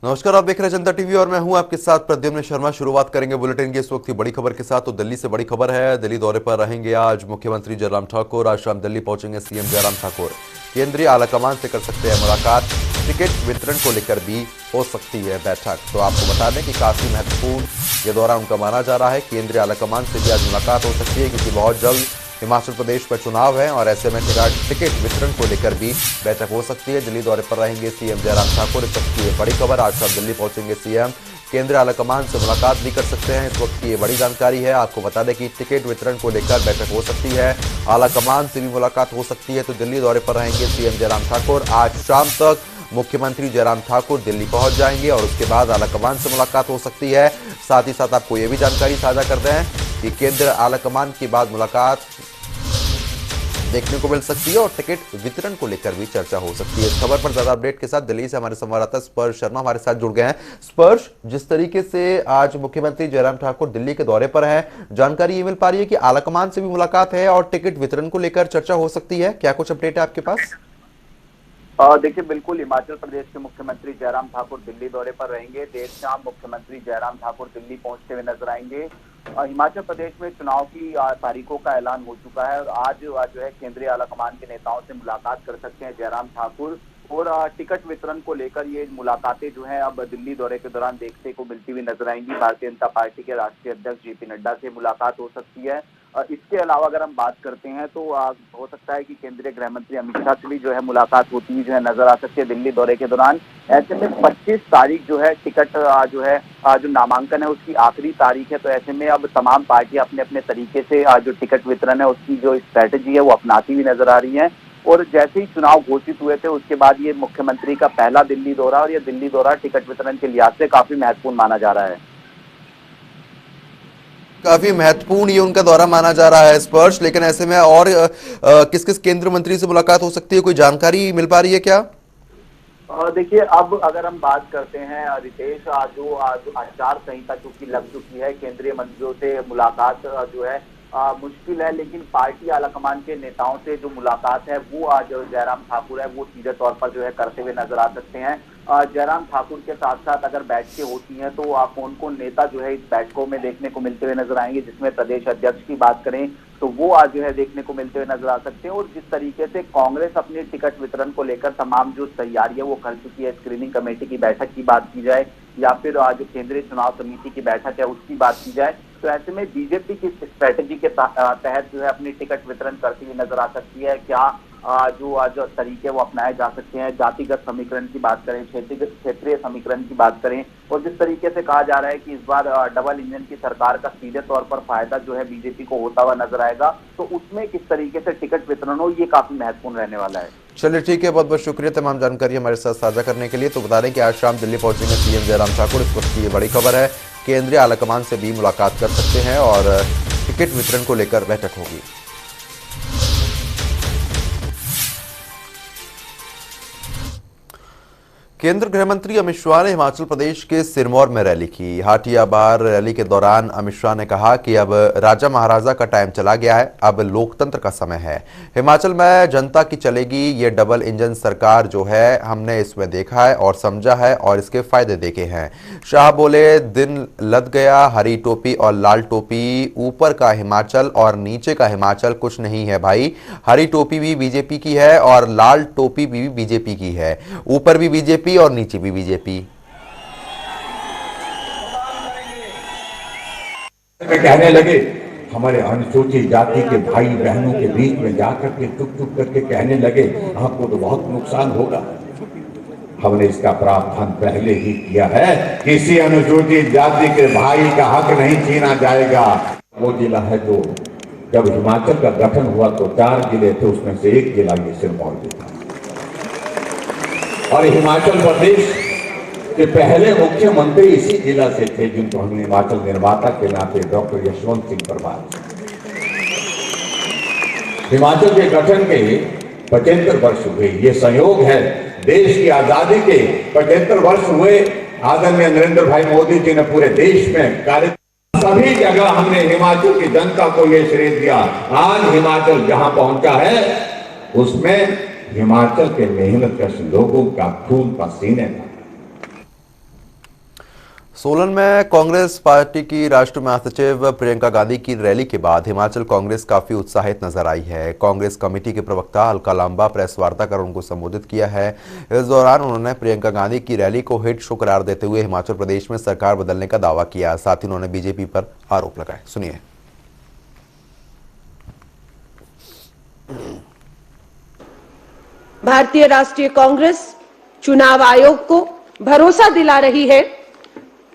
नमस्कार, आप देख रहे हैं जनता टीवी और मैं हूं आपके साथ प्रद्युम्न शर्मा। शुरुआत करेंगे बुलेटिन की इस वक्त की बड़ी खबर के साथ। तो दिल्ली से बड़ी खबर है। दिल्ली दौरे पर रहेंगे आज मुख्यमंत्री जयराम ठाकुर। आज शाम दिल्ली पहुंचेंगे सीएम जयराम ठाकुर। केंद्रीय आलाकमान से कर सकते हैं मुलाकात। टिकट वितरण को लेकर भी हो सकती है बैठक। तो आपको बता दें कि काफी महत्वपूर्ण ये दौरा उनका माना जा रहा है। केंद्रीय आलाकमान से भी आज मुलाकात हो सकती है, क्योंकि बहुत जल्द हिमाचल प्रदेश में चुनाव है और ऐसे में टिकट वितरण को लेकर भी बैठक हो सकती है। दिल्ली दौरे पर रहेंगे सीएम जयराम ठाकुर। इस वक्त की ये बड़ी खबर। आज शाम दिल्ली पहुंचेंगे सीएम। केंद्रीय आलाकमान से मुलाकात भी कर सकते हैं। इस वक्त की ये बड़ी जानकारी है। आपको बता दें कि टिकट वितरण को लेकर बैठक हो सकती है। आलाकमान से भी मुलाकात हो सकती है। तो दिल्ली दौरे पर रहेंगे सीएम जयराम ठाकुर। आज शाम तक मुख्यमंत्री जयराम ठाकुर दिल्ली पहुंच जाएंगे और उसके बाद आलाकमान से मुलाकात हो सकती है। साथ ही साथ आपको यह भी जानकारी साझा कर दें कि केंद्र आलाकमान के बाद मुलाकात देखने को मिल सकती है और टिकट वितरण को लेकर भी चर्चा हो सकती है। इस खबर पर ज्यादा अपडेट के साथ दिल्ली से हमारे संवाददाता स्पर्श शर्मा हमारे साथ जुड़ गए हैं। स्पर्श, जिस तरीके से आज मुख्यमंत्री जयराम ठाकुर दिल्ली के दौरे पर हैं, जानकारी ये मिल पा रही है कि आलाकमान से भी मुलाकात है और टिकट वितरण को लेकर चर्चा हो सकती है। क्या कुछ अपडेट है आपके पास? देखिए, बिल्कुल हिमाचल प्रदेश के मुख्यमंत्री जयराम ठाकुर दिल्ली दौरे पर रहेंगे। देर शाम मुख्यमंत्री जयराम ठाकुर दिल्ली पहुंचते हुए नजर आएंगे। हिमाचल प्रदेश में चुनाव की तारीखों का ऐलान हो चुका है और आज जो है केंद्रीय आलाकमान के नेताओं से मुलाकात कर सकते हैं जयराम ठाकुर। और टिकट वितरण को लेकर ये मुलाकातें जो है अब दिल्ली दौरे के दौरान देखने को मिलती हुई नजर आएंगी। भारतीय जनता पार्टी के राष्ट्रीय अध्यक्ष जेपी नड्डा से मुलाकात हो सकती है। इसके अलावा अगर हम बात करते हैं तो हो सकता है कि केंद्रीय गृह मंत्री अमित शाह से भी जो है मुलाकात होती हुई जो है नजर आ सकती है दिल्ली दौरे के दौरान। ऐसे में 25 तारीख जो है टिकट जो है जो नामांकन है उसकी आखिरी तारीख है। तो ऐसे में अब तमाम पार्टियां अपने अपने तरीके से जो टिकट वितरण है उसकी जो स्ट्रैटेजी है वो अपनाती हुई नजर आ रही है। और जैसे ही चुनाव घोषित हुए थे उसके बाद ये मुख्यमंत्री का पहला दिल्ली दौरा और ये दिल्ली दौरा टिकट वितरण के लिहाज से काफी महत्वपूर्ण माना जा रहा है। काफी महत्वपूर्ण ये उनका दौरा माना जा रहा है स्पर्श, लेकिन ऐसे में और किस किस केंद्रीय मंत्री से मुलाकात हो सकती है, कोई जानकारी मिल पा रही है क्या? देखिए, अब अगर हम बात करते हैं रितेश, जो आचार संहिता चूंकि लग चुकी है, केंद्रीय मंत्रियों से मुलाकात जो है मुश्किल है, लेकिन पार्टी आलाकमान के नेताओं से जो मुलाकात है वो आज जयराम ठाकुर है वो सीधे तौर पर जो है करते हुए नजर आ सकते हैं। जयराम ठाकुर के साथ साथ अगर बैठकें होती हैं तो कौन कौन नेता जो है इस बैठकों में देखने को मिलते हुए नजर आएंगे, जिसमें प्रदेश अध्यक्ष की बात करें तो वो आज जो है देखने को मिलते हुए नजर आ सकते हैं। और जिस तरीके से कांग्रेस अपने टिकट वितरण को लेकर तमाम जो तैयारी है वो कर चुकी है, स्क्रीनिंग कमेटी की बैठक की बात की जाए या फिर जो केंद्रीय चुनाव समिति की बैठक है उसकी बात की जाए, तो ऐसे में बीजेपी की स्ट्रैटेजी के तहत जो है अपनी टिकट वितरण करती हुई नजर आ सकती है। क्या जो आज तरीके वो अपनाए जा सकते हैं, जातिगत समीकरण की बात करें, क्षेत्रीय समीकरण की बात करें, और जिस तरीके से कहा जा रहा है कि इस बार डबल इंजन की सरकार का सीधे तौर पर फायदा जो है बीजेपी को होता हुआ नजर आएगा, तो उसमें किस तरीके से टिकट वितरण हो ये काफी महत्वपूर्ण रहने वाला है। चलिए ठीक है, बहुत बहुत शुक्रिया तमाम जानकारी हमारे साथ साझा करने के लिए। तो बता दें कि आज शाम दिल्ली पहुंचेंगे सीएम जयराम ठाकुर। इस वक्त की ये बड़ी खबर है। केंद्रीय आलाकमान से भी मुलाकात कर सकते हैं और टिकट वितरण को लेकर बैठक होगी। केंद्र गृह मंत्री अमित शाह ने हिमाचल प्रदेश के सिरमौर में रैली की। हाटिया बार रैली के दौरान अमित शाह ने कहा कि अब राजा महाराजा का टाइम चला गया है, अब लोकतंत्र का समय है। हिमाचल में जनता की चलेगी ये डबल इंजन सरकार जो है, हमने इसमें देखा है और समझा है और इसके फायदे देखे हैं। शाह बोले, दिन लद गया, हरी टोपी और लाल टोपी, ऊपर का हिमाचल और नीचे का हिमाचल कुछ नहीं है भाई। हरी टोपी भी बीजेपी की है और लाल टोपी भी बीजेपी की है, ऊपर भी बीजेपी और नीचे भी बीजेपी। कहने लगे, हमारे अनुसूचित जाति के भाई बहनों के बीच में जाकर के चुप चुप करके कहने लगे आपको तो बहुत नुकसान होगा। हमने इसका प्रावधान पहले ही किया है, किसी अनुसूचित जाति के भाई का हक नहीं छीना जाएगा। वो जिला है जो जब हिमाचल का गठन हुआ तो 4 जिले थे, उसमें से एक जिला ये सिरमौर था। और हिमाचल प्रदेश के पहले मुख्यमंत्री इसी जिला से थे, जिनको हम हिमाचल निर्माता के नाते डॉक्टर यशवंत सिंह परमार। हिमाचल के गठन के 75 वर्ष हुए, ये संयोग है। देश की आजादी के 75 वर्ष हुए। आदरणीय नरेंद्र भाई मोदी जी ने पूरे देश में कार्य, सभी जगह हमने हिमाचल की जनता को ये श्रेय दिया। आज हिमाचल जहां पहुंचा है उसमें हिमाचल के मेहनतकश लोगों का खून पसीने था। सोलन में कांग्रेस पार्टी की राष्ट्रीय महासचिव प्रियंका गांधी की रैली के बाद हिमाचल कांग्रेस काफी उत्साहित नजर आई है। कांग्रेस कमेटी के प्रवक्ता अलका लांबा प्रेस वार्ता कर उनको संबोधित किया है। इस दौरान उन्होंने प्रियंका गांधी की रैली को हिट शो करार देते हुए हिमाचल प्रदेश में सरकार बदलने का दावा किया। साथ ही उन्होंने बीजेपी पर आरोप लगाए। सुनिए। भारतीय राष्ट्रीय कांग्रेस चुनाव आयोग को भरोसा दिला रही है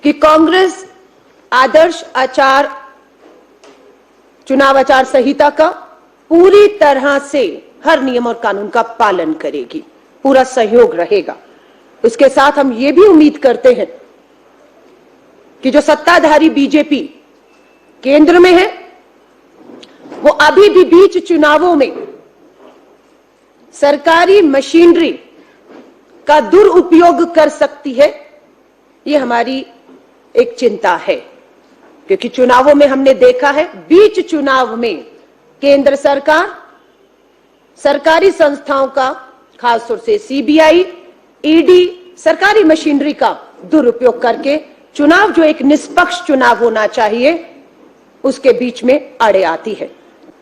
कि कांग्रेस आदर्श चुनाव आचार संहिता का पूरी तरह से हर नियम और कानून का पालन करेगी, पूरा सहयोग रहेगा। इसके साथ हम ये भी उम्मीद करते हैं कि जो सत्ताधारी बीजेपी केंद्र में है वो अभी भी बीच चुनावों में सरकारी मशीनरी का दुरुपयोग कर सकती है। ये हमारी एक चिंता है, क्योंकि चुनावों में हमने देखा है बीच चुनाव में केंद्र सरकार सरकारी संस्थाओं का, खासतौर से सीबीआई, ईडी, सरकारी मशीनरी का दुरुपयोग करके चुनाव जो एक निष्पक्ष चुनाव होना चाहिए उसके बीच में अड़े आती है।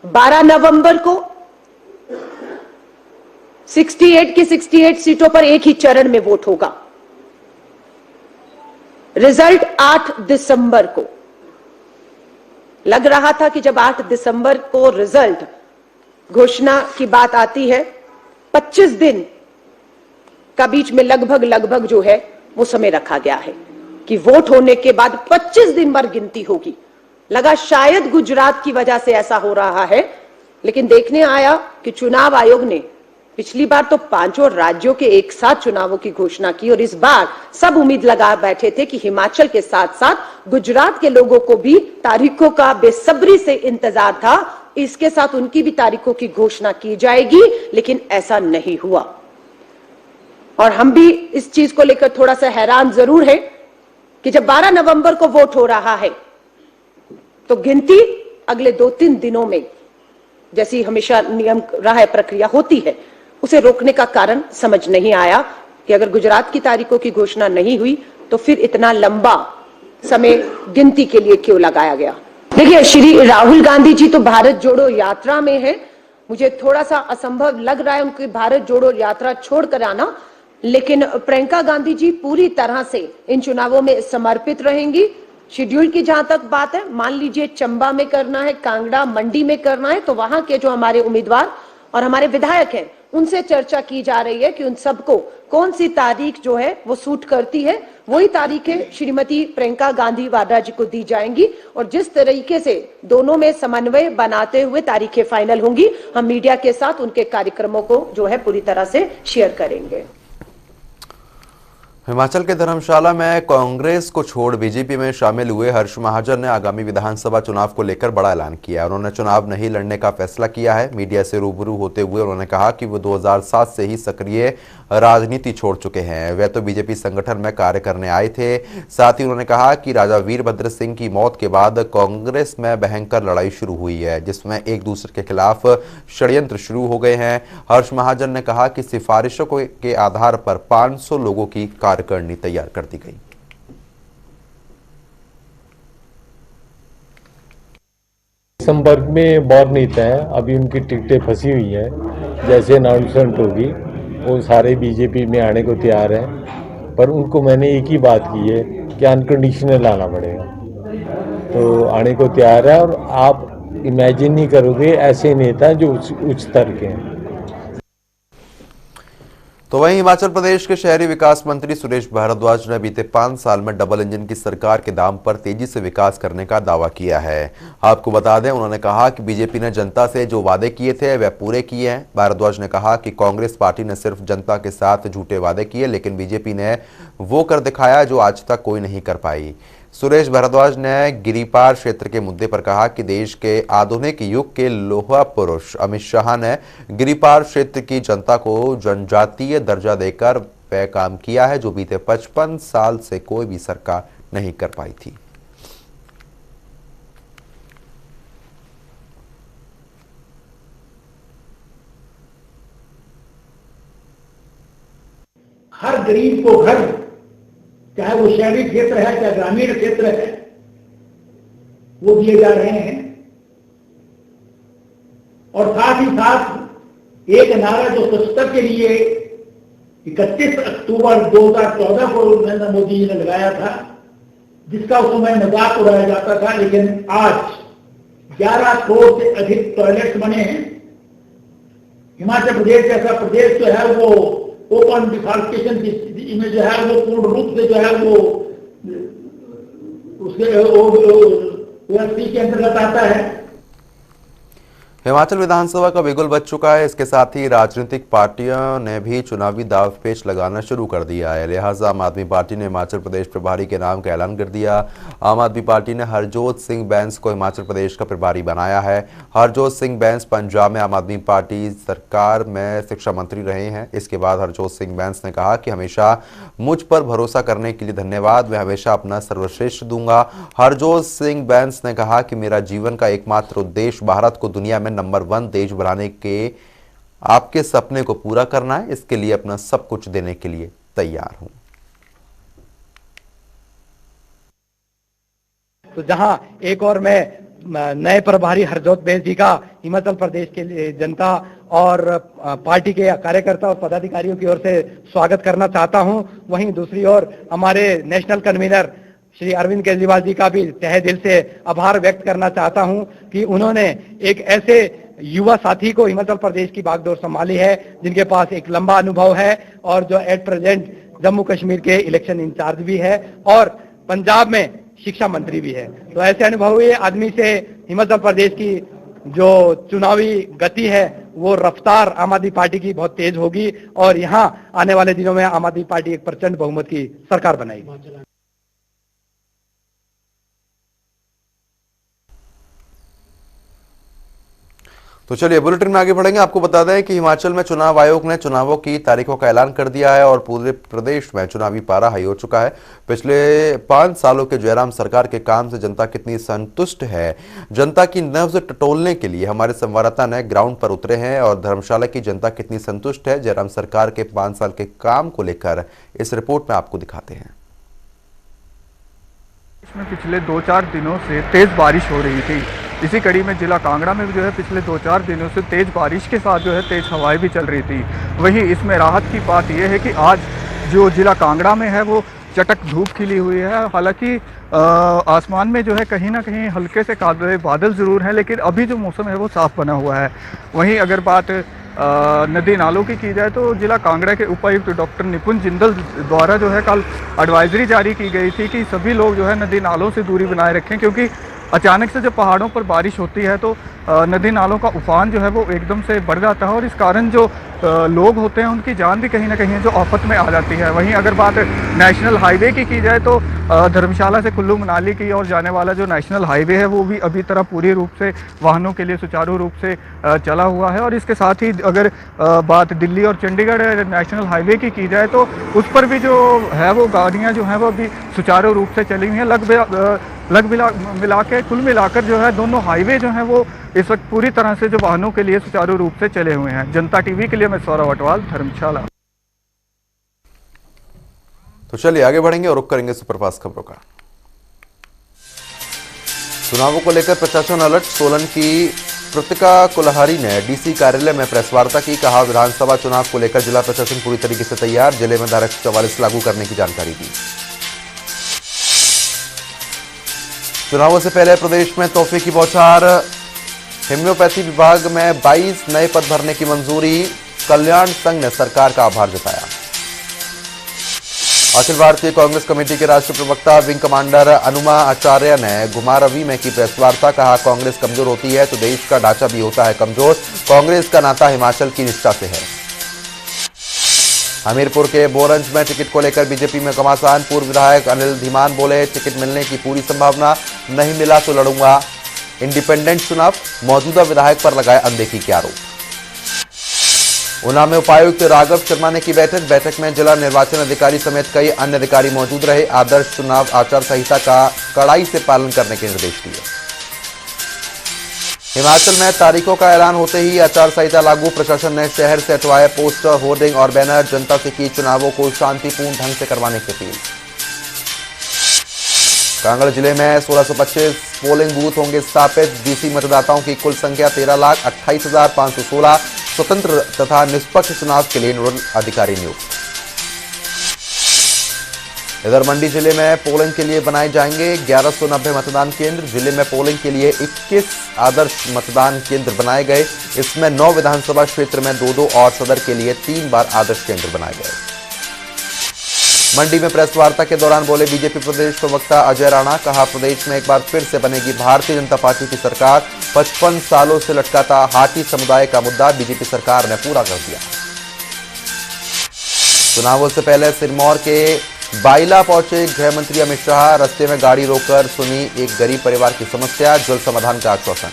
12 नवंबर को 68 की 68 सीटों पर एक ही चरण में वोट होगा। रिजल्ट 8 दिसंबर को। लग रहा था कि जब 8 दिसंबर को रिजल्ट घोषणा की बात आती है, 25 दिन का बीच में लगभग जो है वो समय रखा गया है कि वोट होने के बाद 25 दिन बाद गिनती होगी। लगा शायद गुजरात की वजह से ऐसा हो रहा है, लेकिन देखने आया कि चुनाव आयोग ने पिछली बार तो 5 राज्यों के एक साथ चुनावों की घोषणा की और इस बार सब उम्मीद लगा बैठे थे कि हिमाचल के साथ साथ गुजरात के लोगों को भी तारीखों का बेसब्री से इंतजार था, इसके साथ उनकी भी तारीखों की घोषणा की जाएगी, लेकिन ऐसा नहीं हुआ। और हम भी इस चीज को लेकर थोड़ा सा हैरान जरूर है कि जब 12 नवंबर को वोट हो रहा है तो गिनती अगले 2-3 दिनों में, जैसी हमेशा नियम रहा है, प्रक्रिया होती है, उसे रोकने का कारण समझ नहीं आया कि अगर गुजरात की तारीखों की घोषणा नहीं हुई तो फिर इतना लंबा समय गिनती के लिए क्यों लगाया गया। देखिए, श्री राहुल गांधी जी तो भारत जोड़ो यात्रा में है। मुझे थोड़ा सा असंभव लग रहा है उनकी भारत जोड़ो यात्रा छोड़कर आना, लेकिन प्रियंका गांधी जी पूरी तरह से इन चुनावों में समर्पित रहेंगी। शेड्यूल की जहां तक बात है, मान लीजिए चंबा में करना है, कांगड़ा, मंडी में करना है, तो वहां के जो हमारे उम्मीदवार और हमारे विधायक हैं उनसे चर्चा की जा रही है कि उन सबको कौन सी तारीख जो है वो सूट करती है। वही तारीखें श्रीमती प्रियंका गांधी वाड्रा जी को दी जाएंगी और जिस तरीके से दोनों में समन्वय बनाते हुए तारीखें फाइनल होंगी, हम मीडिया के साथ उनके कार्यक्रमों को जो है पूरी तरह से शेयर करेंगे। हिमाचल के धर्मशाला में कांग्रेस को छोड़ बीजेपी में शामिल हुए हर्ष महाजन ने आगामी विधानसभा चुनाव को लेकर बड़ा ऐलान किया। उन्होंने चुनाव नहीं लड़ने का फैसला किया है। मीडिया से रूबरू होते हुए उन्होंने कहा कि वो 2007 से ही सक्रिय राजनीति छोड़ चुके हैं। वे तो बीजेपी संगठन में कार्य करने आए थे। साथ ही उन्होंने कहा कि राजा वीरभद्र सिंह की मौत के बाद कांग्रेस में भयंकर लड़ाई शुरू हुई है, जिसमें एक दूसरे के खिलाफ षड्यंत्र शुरू हो गए हैं। हर्ष महाजन ने कहा कि सिफारिशों के आधार पर 500 लोगों की कार्यकारिणी तैयार कर दी गई। संपर्क में बहुत नहीं तय है, अभी उनकी टिकटें फंसी हुई हैं। जैसे अनाउंसमेंट होगी वो सारे बीजेपी में आने को तैयार हैं, पर उनको मैंने एक ही बात की है कि अनकंडीशनल आना पड़ेगा, तो आने को तैयार है। और आप इमेजिन नहीं करोगे ऐसे नेता जो उच्च स्तर के हैं। तो वहीं हिमाचल प्रदेश के शहरी विकास मंत्री सुरेश भारद्वाज ने बीते 5 साल में डबल इंजन की सरकार के दाम पर तेजी से विकास करने का दावा किया है। आपको बता दें, उन्होंने कहा कि बीजेपी ने जनता से जो वादे किए थे वह पूरे किए हैं। भारद्वाज ने कहा कि कांग्रेस पार्टी ने सिर्फ जनता के साथ झूठे वादे किए, लेकिन बीजेपी ने वो कर दिखाया जो आज तक कोई नहीं कर पाई। सुरेश भारद्वाज ने गिरिपार क्षेत्र के मुद्दे पर कहा कि देश के आधुनिक युग के लोहा पुरुष अमित शाह ने गिरिपार क्षेत्र की जनता को जनजातीय दर्जा देकर वह काम किया है जो बीते 55 साल से कोई भी सरकार नहीं कर पाई थी। हर गरीब को घर चाहे वो शहरी क्षेत्र है चाहे ग्रामीण क्षेत्र है, वो दिए जा रहे हैं। और साथ ही साथ एक नारा जो स्वच्छता के लिए 31 अक्टूबर 2014 को नरेंद्र मोदी जी ने लगाया था, जिसका उस समय मजाक उड़ाया जाता था, लेकिन आज 11 करोड़ से अधिक टॉयलेट्स बने हैं। हिमाचल प्रदेश जैसा प्रदेश जो है वो ओपन डिफॉल्केशन की स्थिति में जो है वो पूर्ण रूप से जो है वो उसके ओएसपी के अंतर्गत आता है। हिमाचल विधानसभा का बिगुल बज चुका है। इसके साथ ही राजनीतिक पार्टियों ने भी चुनावी दांवपेच लगाना शुरू कर दिया है। लिहाजा आम आदमी पार्टी ने हिमाचल प्रदेश प्रभारी के नाम का ऐलान कर दिया। आम आदमी पार्टी ने हरजोत सिंह बैंस को हिमाचल प्रदेश का प्रभारी बनाया है। हरजोत सिंह बैंस पंजाब में आम आदमी पार्टी सरकार में शिक्षा मंत्री रहे हैं। इसके बाद हरजोत सिंह बैंस ने कहा कि हमेशा मुझ पर भरोसा करने के लिए धन्यवाद, मैं हमेशा अपना सर्वश्रेष्ठ दूंगा। हरजोत सिंह बैंस ने कहा कि मेरा जीवन का एकमात्र उद्देश्य भारत को दुनिया में नंबर 1 देश बनाने के आपके सपने को पूरा करना है। इसके लिए अपना सब कुछ देने के लिए तैयार हूं। तो जहां एक और मैं नए प्रभारी हरजोत बैंस जी का हिमाचल प्रदेश के लिए जनता और पार्टी के कार्यकर्ता और पदाधिकारियों की ओर से स्वागत करना चाहता हूं, वहीं दूसरी ओर हमारे नेशनल कन्वीनर श्री अरविंद केजरीवाल जी का भी तहे दिल से आभार व्यक्त करना चाहता हूं कि उन्होंने एक ऐसे युवा साथी को हिमाचल प्रदेश की बागडोर संभाली है जिनके पास एक लंबा अनुभव है और जो एट प्रेजेंट जम्मू कश्मीर के इलेक्शन इंचार्ज भी है और पंजाब में शिक्षा मंत्री भी है। तो ऐसे अनुभवी आदमी से हिमाचल प्रदेश की जो चुनावी गति है वो रफ्तार आम आदमी पार्टी की बहुत तेज होगी और यहाँ आने वाले दिनों में आम आदमी पार्टी एक प्रचंड बहुमत की सरकार बनाएगी। तो चलिए बुलेटिन में आगे बढ़ेंगे। आपको बता दें कि हिमाचल में चुनाव आयोग ने चुनावों की तारीखों का ऐलान कर दिया है और पूरे प्रदेश में चुनावी पारा हाई हो चुका है। पिछले 5 सालों के जयराम सरकार के काम से जनता कितनी संतुष्ट है, जनता की नब्ज टटोलने के लिए हमारे संवाददाता ने ग्राउंड पर उतरे हैं और धर्मशाला की जनता कितनी संतुष्ट है जयराम सरकार के 5 साल के काम को लेकर इस रिपोर्ट में आपको दिखाते हैं। इसमें पिछले 2-4 दिनों से तेज बारिश हो रही थी। इसी कड़ी में जिला कांगड़ा में भी जो है पिछले 2-4 दिनों से तेज बारिश के साथ जो है तेज हवाएं भी चल रही थी। वहीं इसमें राहत की बात यह है कि आज जो जिला कांगड़ा में है वो चटक धूप खिली हुई है। हालांकि आसमान में जो है कहीं ना कहीं हल्के से काले बादल ज़रूर हैं, लेकिन अभी जो मौसम है वो साफ बना हुआ है। वहीं अगर बात नदी नालों की जाए तो जिला कांगड़ा के उपायुक्त डॉक्टर निपुण जिंदल द्वारा जो है कल एडवाइजरी जारी की गई थी कि सभी लोग जो है नदी नालों से दूरी बनाए रखें, क्योंकि अचानक से जब पहाड़ों पर बारिश होती है तो नदी नालों का उफान जो है वो एकदम से बढ़ जाता है और इस कारण जो लोग होते हैं उनकी जान भी कहीं ना कहीं जो आफत में आ जाती है। वहीं अगर बात नेशनल हाईवे की जाए तो धर्मशाला से कुल्लू मनाली की ओर जाने वाला जो नेशनल हाईवे है वो भी अभी तरह पूरी रूप से वाहनों के लिए सुचारू रूप से चला हुआ है। और इसके साथ ही अगर बात दिल्ली और चंडीगढ़ नेशनल हाईवे की जाए तो उस पर भी जो है वो गाड़ियाँ जो हैं वो अभी सुचारू रूप से चली हुई हैं। कुल मिलाकर जो है दोनों हाईवे जो हैं वो इस वक्त पूरी तरह से जो वाहनों के लिए सुचारू रूप से चले हुए हैं। जनता टीवी के लिए मैं सौरभ अटवाल, धर्मशाला। तो चलिए आगे बढ़ेंगे और रुख करेंगे सुपरफास्ट खबरों का। चुनावों को लेकर प्रशासन अलर्ट। सोलन की प्रतिका कुलहरी ने डीसी कार्यालय में प्रेस वार्ता की। कहा विधानसभा चुनाव को लेकर जिला प्रशासन पूरी तरीके से तैयार, जिले में धारा 144 लागू करने की जानकारी दी। चुनावों से पहले प्रदेश में तोहफे की बौछार। होम्योपैथी विभाग में 22 नए पद भरने की मंजूरी। कल्याण संघ ने सरकार का आभार जताया। अखिल भारतीय कांग्रेस कमेटी के राष्ट्रीय प्रवक्ता विंग कमांडर अनुमा आचार्य ने घुमारवी में की प्रेस वार्ता। कहा कांग्रेस कमजोर होती है तो देश का ढांचा भी होता है कमजोर। कांग्रेस का नाता हिमाचल की निष्ठा से है। हमीरपुर के बोरंज में टिकट को लेकर बीजेपी में घमासान। पूर्व विधायक अनिल धीमान बोले टिकट मिलने की पूरी संभावना, नहीं मिला तो लड़ूंगा इंडिपेंडेंट चुनाव। मौजूदा विधायक पर लगाए अनदेखी के आरोप। ऊना में उपायुक्त राघव शर्मा ने की बैठक में जिला निर्वाचन अधिकारी समेत कई अन्य अधिकारी मौजूद रहे। आदर्श चुनाव आचार संहिता का कड़ाई से पालन करने के निर्देश दिए। हिमाचल में तारीखों का ऐलान होते ही आचार संहिता लागू। प्रशासन ने शहर से हटवाए पोस्टर, होर्डिंग और बैनर। जनता से की चुनावों को शांतिपूर्ण ढंग से करवाने की अपील। कांगड़ा जिले में 1625 पोलिंग बूथ होंगे स्थापित। बीसी मतदाताओं की कुल संख्या 13,28,516। स्वतंत्र तथा निष्पक्ष चुनाव के लिए नोडल अधिकारी नियुक्त। इधर मंडी जिले में पोलिंग के लिए बनाए जाएंगे 1190 मतदान केंद्र। जिले में पोलिंग के लिए 21 आदर्श मतदान केंद्र बनाए गए। इसमें 9 विधानसभा क्षेत्र में 2-2 और सदर के लिए 3 बार आदर्श केंद्र बनाए गए। मंडी में प्रेस वार्ता के दौरान बोले बीजेपी प्रदेश प्रवक्ता अजय राणा। कहा, प्रदेश में एक बार फिर से बनेगी भारतीय जनता पार्टी की सरकार। 55 सालों से लटका था हाटी समुदाय का मुद्दा, बीजेपी सरकार ने पूरा कर दिया। चुनावों से पहले सिरमौर के बाइला पहुंचे गृह मंत्री अमित शाह। रास्ते में गाड़ी रोककर सुनी एक गरीब परिवार की समस्या, जल्द समाधान का आश्वासन।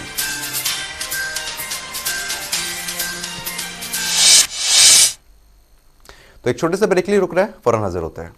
तो एक छोटे से ब्रेक के लिए रुक रहे हैं, फौरन हाजिर होते हैं।